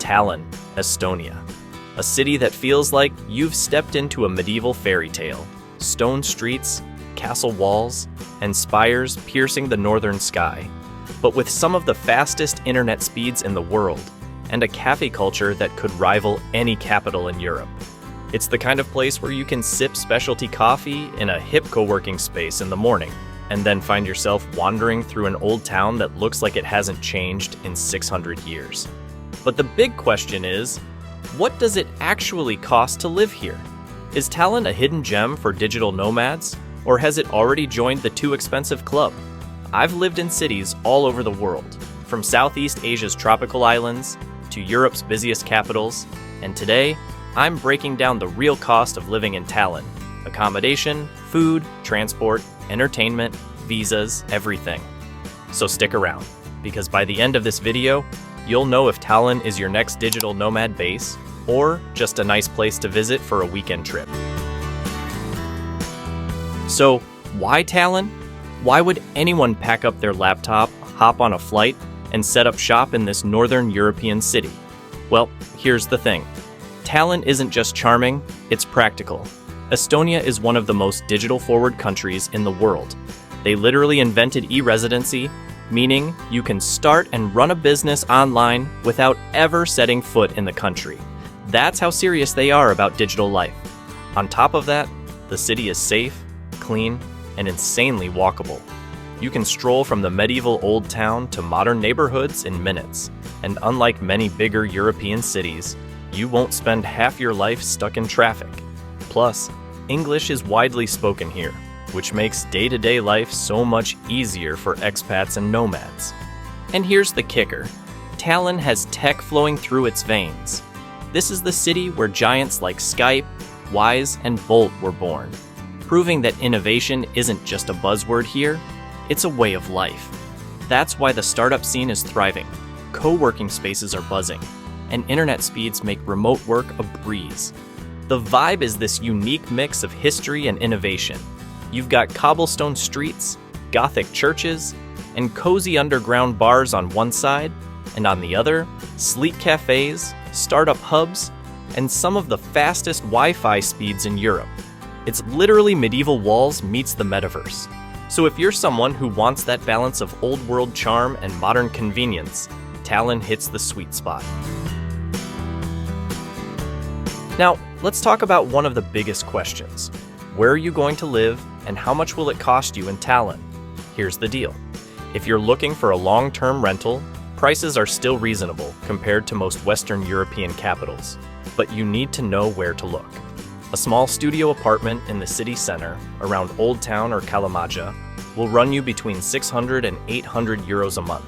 Tallinn, Estonia. A city that feels like you've stepped into a medieval fairy tale. Stone streets, castle walls, and spires piercing the northern sky. But with some of the fastest internet speeds in the world, and a cafe culture that could rival any capital in Europe. It's the kind of place where you can sip specialty coffee in a hip co-working space in the morning, and then find yourself wandering through an old town that looks like it hasn't changed in 600 years. But the big question is, what does it actually cost to live here? Is Tallinn a hidden gem for digital nomads, or has it already joined the too expensive club? I've lived in cities all over the world, from Southeast Asia's tropical islands to Europe's busiest capitals, and today, I'm breaking down the real cost of living in Tallinn. Accommodation, food, transport, entertainment, visas, everything. So stick around, because by the end of this video, you'll know if Tallinn is your next digital nomad base, or just a nice place to visit for a weekend trip. So, why Tallinn? Why would anyone pack up their laptop, hop on a flight, and set up shop in this northern European city? Well, here's the thing. Tallinn isn't just charming, it's practical. Estonia is one of the most digital-forward countries in the world. They literally invented e-residency, meaning you can start and run a business online without ever setting foot in the country. That's how serious they are about digital life. On top of that, the city is safe, clean, and insanely walkable. You can stroll from the medieval old town to modern neighborhoods in minutes, and unlike many bigger European cities, you won't spend half your life stuck in traffic. Plus, English is widely spoken here, which makes day-to-day life so much easier for expats and nomads. And here's the kicker. Tallinn has tech flowing through its veins. This is the city where giants like Skype, Wise, and Bolt were born, proving that innovation isn't just a buzzword here, it's a way of life. That's why the startup scene is thriving, co-working spaces are buzzing, and internet speeds make remote work a breeze. The vibe is this unique mix of history and innovation. You've got cobblestone streets, Gothic churches, and cozy underground bars on one side, and on the other, sleek cafes, startup hubs, and some of the fastest Wi-Fi speeds in Europe. It's literally medieval walls meets the metaverse. So if you're someone who wants that balance of old world charm and modern convenience, Tallinn hits the sweet spot. Now, let's talk about one of the biggest questions. Where are you going to live, and how much will it cost you in Tallinn? Here's the deal. If you're looking for a long-term rental, prices are still reasonable compared to most Western European capitals, but you need to know where to look. A small studio apartment in the city center, around Old Town or Kalamaja, will run you between 600 and 800 euros a month.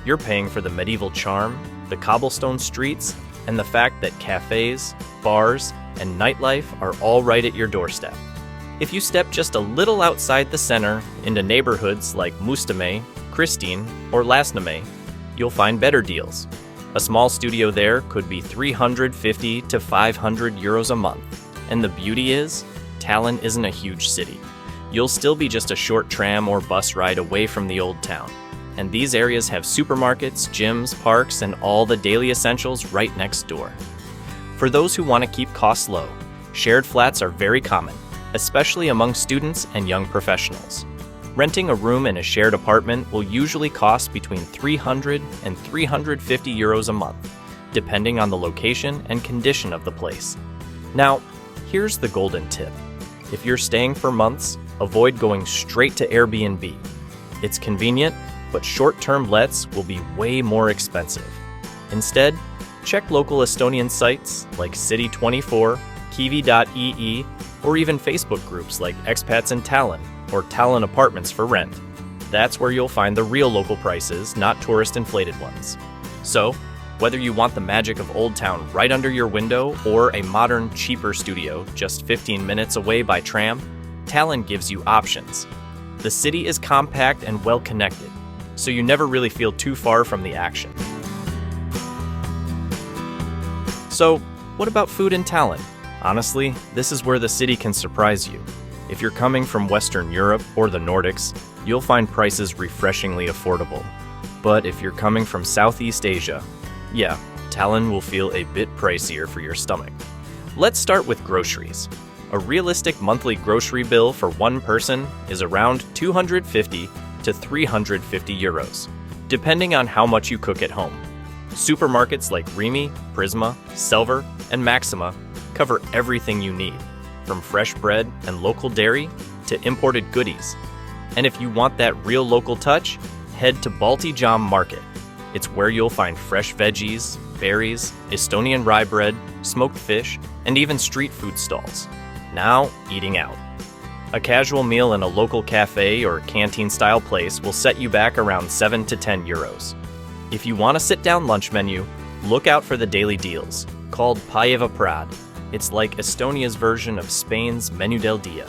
You're paying for the medieval charm, the cobblestone streets, and the fact that cafes, bars, and nightlife are all right at your doorstep. If you step just a little outside the center into neighborhoods like Mustamäe, Kristiin, or Lasnamäe, you'll find better deals. A small studio there could be 350 to 500 euros a month. And the beauty is, Tallinn isn't a huge city. You'll still be just a short tram or bus ride away from the old town. And these areas have supermarkets, gyms, parks, and all the daily essentials right next door. For those who want to keep costs low, shared flats are very common, especially among students and young professionals. Renting a room in a shared apartment will usually cost between 300 and 350 euros a month, depending on the location and condition of the place. Now, here's the golden tip. If you're staying for months, avoid going straight to Airbnb. It's convenient, but short-term lets will be way more expensive. Instead, check local Estonian sites like City24, Kivi.ee, or even Facebook groups like Expats in Tallinn or Tallinn Apartments for rent. That's where you'll find the real local prices, not tourist-inflated ones. So, whether you want the magic of Old Town right under your window or a modern, cheaper studio just 15 minutes away by tram, Tallinn gives you options. The city is compact and well-connected, so you never really feel too far from the action. So, what about food in Tallinn? Honestly, this is where the city can surprise you. If you're coming from Western Europe or the Nordics, you'll find prices refreshingly affordable. But if you're coming from Southeast Asia, yeah, Tallinn will feel a bit pricier for your stomach. Let's start with groceries. A realistic monthly grocery bill for one person is around 250 to 350 euros, depending on how much you cook at home. Supermarkets like Rimi, Prisma, Selver, and Maxima cover everything you need, from fresh bread and local dairy to imported goodies. And if you want that real local touch, head to Balti Jam Market. It's where you'll find fresh veggies, berries, Estonian rye bread, smoked fish, and even street food stalls. Now, eating out. A casual meal in a local cafe or canteen-style place will set you back around 7 to 10 euros. If you want a sit-down lunch menu, look out for the daily deals, called Paeva Prad. It's like Estonia's version of Spain's Menú del Día.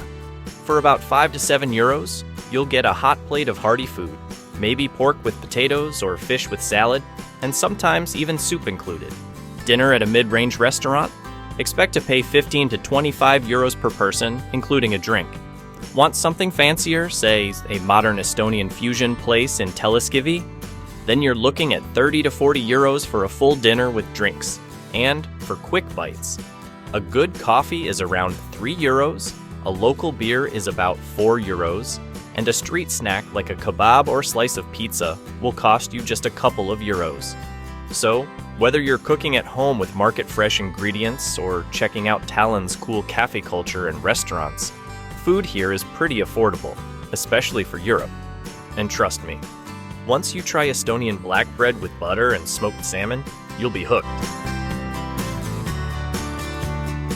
For about 5 to 7 euros, you'll get a hot plate of hearty food, maybe pork with potatoes or fish with salad, and sometimes even soup included. Dinner at a mid-range restaurant? Expect to pay 15 to 25 euros per person, including a drink. Want something fancier, say a modern Estonian fusion place in Telliskivi? Then you're looking at 30 to 40 euros for a full dinner with drinks. And for quick bites, a good coffee is around 3 euros, a local beer is about 4 euros, and a street snack like a kebab or slice of pizza will cost you just a couple of euros. So, whether you're cooking at home with market-fresh ingredients or checking out Tallinn's cool cafe culture and restaurants, food here is pretty affordable, especially for Europe. And trust me, once you try Estonian black bread with butter and smoked salmon, you'll be hooked.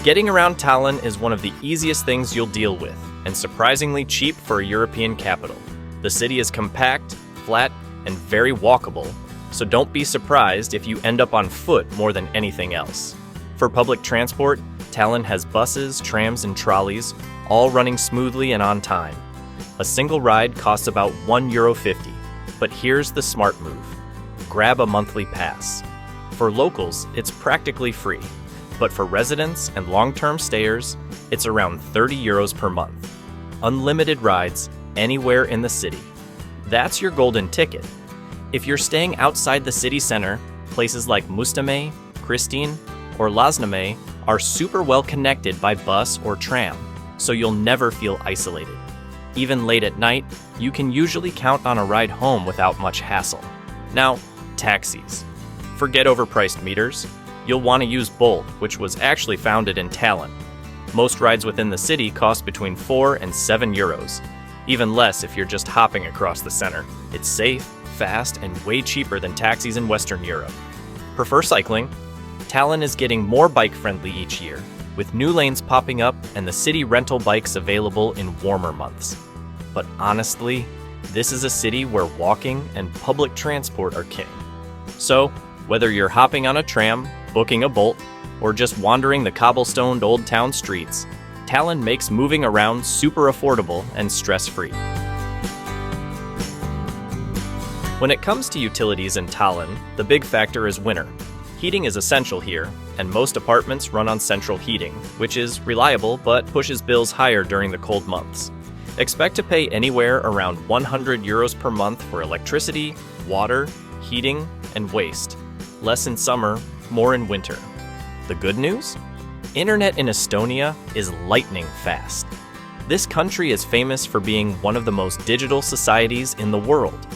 Getting around Tallinn is one of the easiest things you'll deal with, and surprisingly cheap for a European capital. The city is compact, flat, and very walkable, so don't be surprised if you end up on foot more than anything else. For public transport, Tallinn has buses, trams, and trolleys, all running smoothly and on time. A single ride costs about €1.50, but here's the smart move. Grab a monthly pass. For locals, it's practically free, but for residents and long-term stayers, it's around 30 euros per month. Unlimited rides anywhere in the city. That's your golden ticket. If you're staying outside the city center, places like Mustamäe, Kristiine, or Lasnamäe are super well connected by bus or tram, so you'll never feel isolated. Even late at night, you can usually count on a ride home without much hassle. Now, taxis. Forget overpriced meters. You'll want to use Bolt, which was actually founded in Tallinn. Most rides within the city cost between 4 and 7 euros, even less if you're just hopping across the center. It's safe, fast, and way cheaper than taxis in Western Europe. Prefer cycling? Tallinn is getting more bike-friendly each year, with new lanes popping up and the city rental bikes available in warmer months. But honestly, this is a city where walking and public transport are king. So, whether you're hopping on a tram, booking a Bolt, or just wandering the cobblestoned old town streets, Tallinn makes moving around super affordable and stress-free. When it comes to utilities in Tallinn, the big factor is winter. Heating is essential here, and most apartments run on central heating, which is reliable but pushes bills higher during the cold months. Expect to pay anywhere around 100 euros per month for electricity, water, heating, and waste. Less in summer, more in winter. The good news? Internet in Estonia is lightning fast. This country is famous for being one of the most digital societies in the world.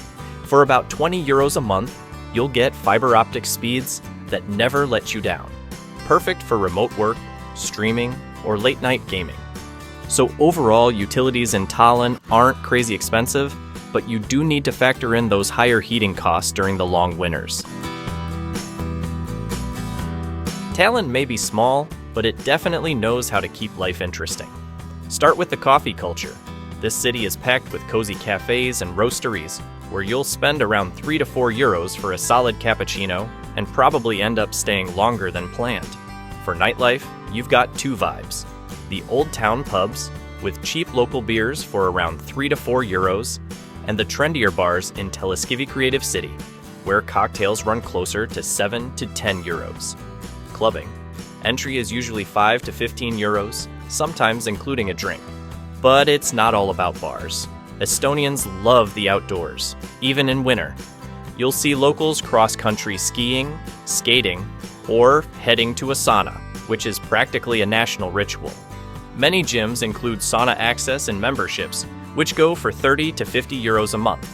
For about 20 euros a month, you'll get fiber optic speeds that never let you down. Perfect for remote work, streaming, or late-night gaming. So overall, utilities in Tallinn aren't crazy expensive, but you do need to factor in those higher heating costs during the long winters. Tallinn may be small, but it definitely knows how to keep life interesting. Start with the coffee culture. This city is packed with cozy cafés and roasteries, where you'll spend around 3 to 4 euros for a solid cappuccino and probably end up staying longer than planned. For nightlife, you've got two vibes. The old town pubs, with cheap local beers for around 3 to 4 euros, and the trendier bars in Telliskivi Creative City, where cocktails run closer to 7 to 10 euros. Clubbing. Entry is usually 5 to 15 euros, sometimes including a drink. But it's not all about bars. Estonians love the outdoors, even in winter. You'll see locals cross-country skiing, skating, or heading to a sauna, which is practically a national ritual. Many gyms include sauna access and memberships, which go for 30 to 50 euros a month.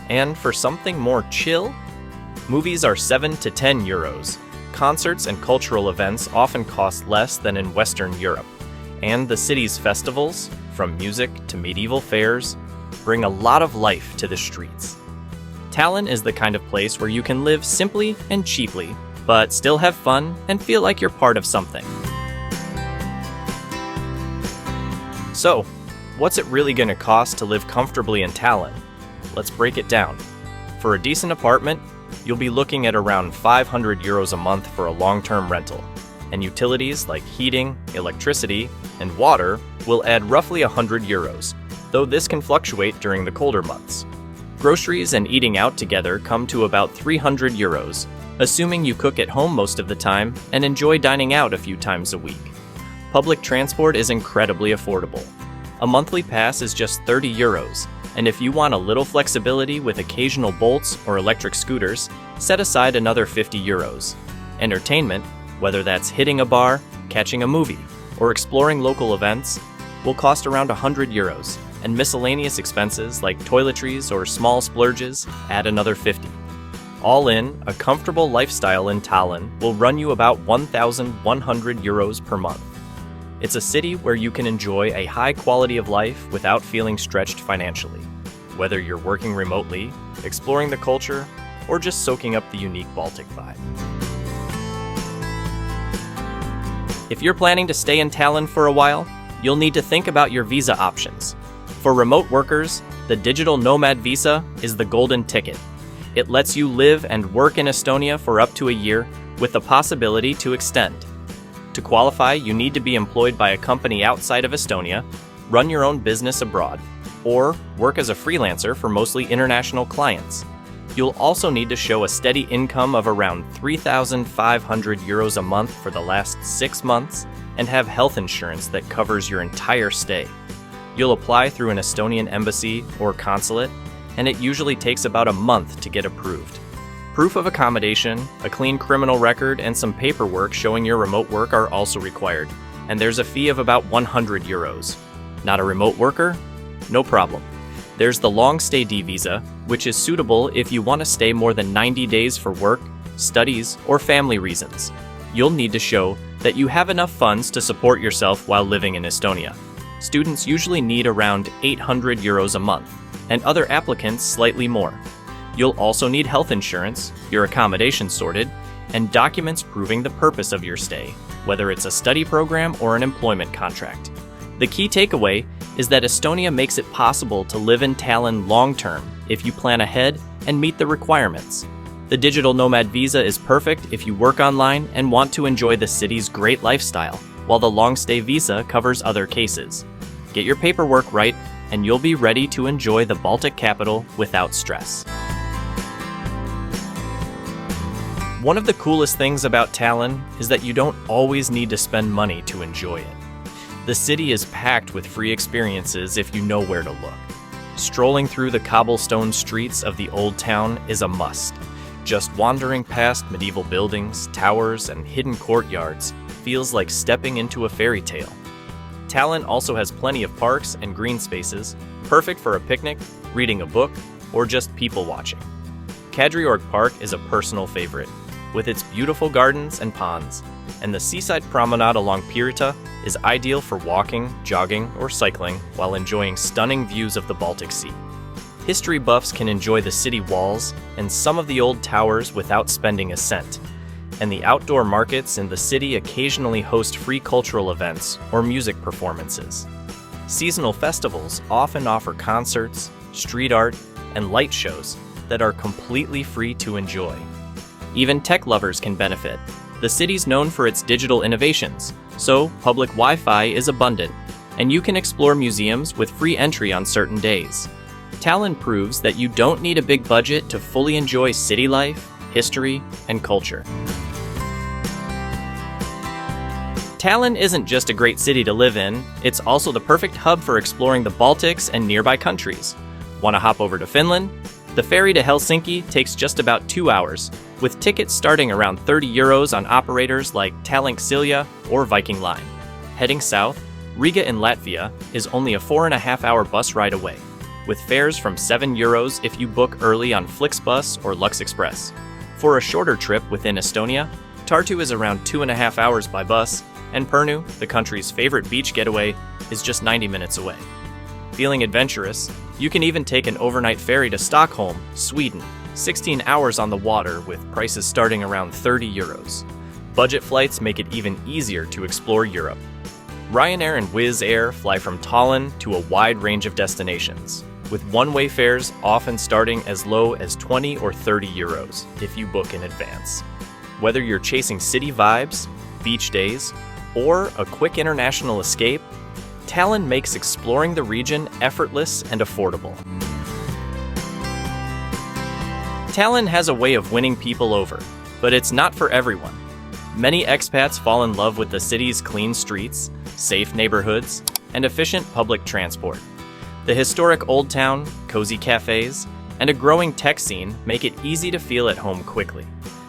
And for something more chill, movies are 7 to 10 euros. Concerts and cultural events often cost less than in Western Europe. And the city's festivals, from music to medieval fairs, bring a lot of life to the streets. Tallinn is the kind of place where you can live simply and cheaply, but still have fun and feel like you're part of something. So, what's it really going to cost to live comfortably in Tallinn? Let's break it down. For a decent apartment, you'll be looking at around 500 euros a month for a long-term rental, and utilities like heating, electricity, and water will add roughly 100 euros, though this can fluctuate during the colder months. Groceries and eating out together come to about 300 euros, assuming you cook at home most of the time and enjoy dining out a few times a week. Public transport is incredibly affordable. A monthly pass is just 30 euros, and if you want a little flexibility with occasional bolts or electric scooters, set aside another 50 euros. Entertainment, whether that's hitting a bar, catching a movie, or exploring local events, will cost around 100 euros, and miscellaneous expenses like toiletries or small splurges add another 50. All in, a comfortable lifestyle in Tallinn will run you about 1,100 euros per month. It's a city where you can enjoy a high quality of life without feeling stretched financially, whether you're working remotely, exploring the culture, or just soaking up the unique Baltic vibe. If you're planning to stay in Tallinn for a while, you'll need to think about your visa options. For remote workers, the digital Nomad visa is the golden ticket. It lets you live and work in Estonia for up to a year with the possibility to extend. To qualify, you need to be employed by a company outside of Estonia, run your own business abroad, or work as a freelancer for mostly international clients. You'll also need to show a steady income of around 3,500 euros a month for the last 6 months and have health insurance that covers your entire stay. You'll apply through an Estonian embassy or consulate, and it usually takes about a month to get approved. Proof of accommodation, a clean criminal record, and some paperwork showing your remote work are also required, and there's a fee of about 100 euros. Not a remote worker? No problem. There's the long stay D visa, which is suitable if you want to stay more than 90 days for work, studies, or family reasons. You'll need to show that you have enough funds to support yourself while living in Estonia. Students usually need around 800 euros a month, and other applicants slightly more. You'll also need health insurance, your accommodation sorted, and documents proving the purpose of your stay, whether it's a study program or an employment contract. The key takeaway is that Estonia makes it possible to live in Tallinn long-term if you plan ahead and meet the requirements. The digital nomad visa is perfect if you work online and want to enjoy the city's great lifestyle, while the long-stay visa covers other cases. Get your paperwork right, and you'll be ready to enjoy the Baltic capital without stress. One of the coolest things about Tallinn is that you don't always need to spend money to enjoy it. The city is packed with free experiences if you know where to look. Strolling through the cobblestone streets of the old town is a must. Just wandering past medieval buildings, towers, and hidden courtyards feels like stepping into a fairy tale. Tallinn also has plenty of parks and green spaces, perfect for a picnic, reading a book, or just people watching. Kadriorg Park is a personal favorite, with its beautiful gardens and ponds, and the seaside promenade along Pirita is ideal for walking, jogging, or cycling while enjoying stunning views of the Baltic Sea. History buffs can enjoy the city walls and some of the old towers without spending a cent, and the outdoor markets in the city occasionally host free cultural events or music performances. Seasonal festivals often offer concerts, street art, and light shows that are completely free to enjoy. Even tech lovers can benefit. The city's known for its digital innovations, so public Wi-Fi is abundant, and you can explore museums with free entry on certain days. Tallinn proves that you don't need a big budget to fully enjoy city life, history, and culture. Tallinn isn't just a great city to live in, it's also the perfect hub for exploring the Baltics and nearby countries. Want to hop over to Finland? The ferry to Helsinki takes just about 2 hours, with tickets starting around €30 on operators like Tallinn Silja or Viking Line. Heading south, Riga in Latvia is only a 4.5-hour bus ride away, with fares from €7 if you book early on Flixbus or Lux Express. For a shorter trip within Estonia, Tartu is around 2.5 hours by bus, and Pärnu, the country's favorite beach getaway, is just 90 minutes away. Feeling adventurous, you can even take an overnight ferry to Stockholm, Sweden, 16 hours on the water with prices starting around €30. Budget flights make it even easier to explore Europe. Ryanair and Wizz Air fly from Tallinn to a wide range of destinations, with one-way fares often starting as low as €20 or €30 if you book in advance. Whether you're chasing city vibes, beach days, or a quick international escape, Tallinn makes exploring the region effortless and affordable. Tallinn has a way of winning people over, but it's not for everyone. Many expats fall in love with the city's clean streets, safe neighborhoods, and efficient public transport. The historic Old Town, cozy cafés, and a growing tech scene make it easy to feel at home quickly.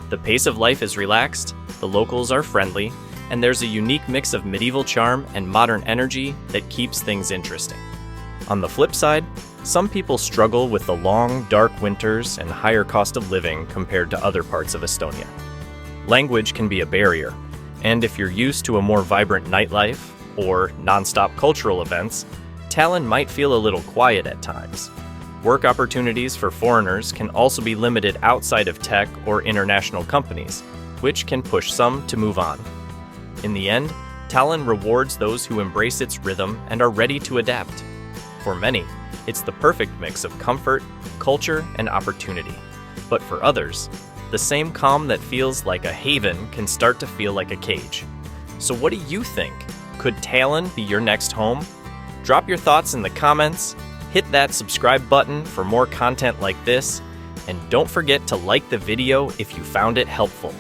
The pace of life is relaxed, the locals are friendly, and there's a unique mix of medieval charm and modern energy that keeps things interesting. On the flip side, some people struggle with the long, dark winters and higher cost of living compared to other parts of Estonia. Language can be a barrier, and if you're used to a more vibrant nightlife or non-stop cultural events, Tallinn might feel a little quiet at times. Work opportunities for foreigners can also be limited outside of tech or international companies, which can push some to move on. In the end, Tallinn rewards those who embrace its rhythm and are ready to adapt. For many, it's the perfect mix of comfort, culture, and opportunity. But for others, the same calm that feels like a haven can start to feel like a cage. So what do you think? Could Tallinn be your next home? Drop your thoughts in the comments, hit that subscribe button for more content like this, and don't forget to like the video if you found it helpful.